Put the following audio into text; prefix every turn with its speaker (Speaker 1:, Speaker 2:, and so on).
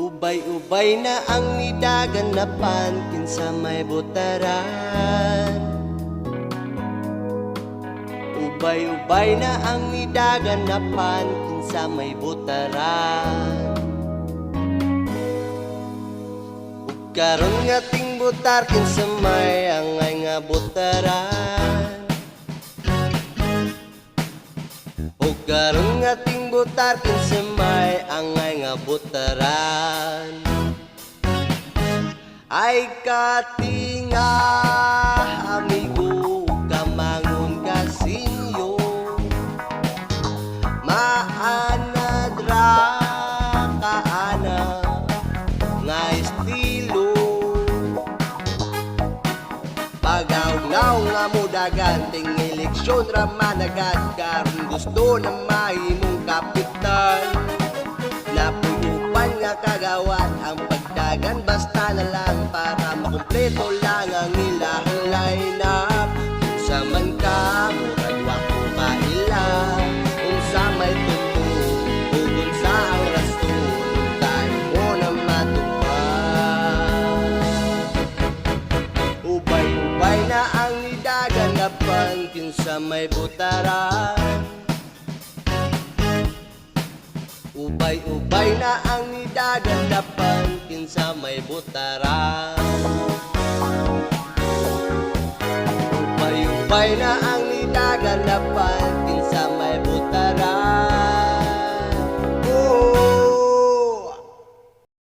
Speaker 1: Ubay-ubay na ang nidaganapan kinsa may butaran. Ubay-ubay na ang nidaganapan kinsa may butaran. Ug karon nga ting butar kinsa may angay nga butaran. Ug karon nga ting butar kinsa may angay nga butaran. Ay katinga amigo kamangon kasinyo maanad ra kaana nga estilo pagawlaw nga mudagan ting eleksyon ra managad karon gusto na mahimong kapitan napunupan nga kagawad ang pagdagan basta na lang para makumpleto lang ang ilang line-up sa man ka murag wa ko kailang unsa may totoo ug unsa ang rason tayo mo na matupad. Ubay-ubay na ang nidaganapan kinsa may butaran. Ubay-ubay na ang nidaganapan kinsa may butaran. Ubay-ubay na ang nidaganapan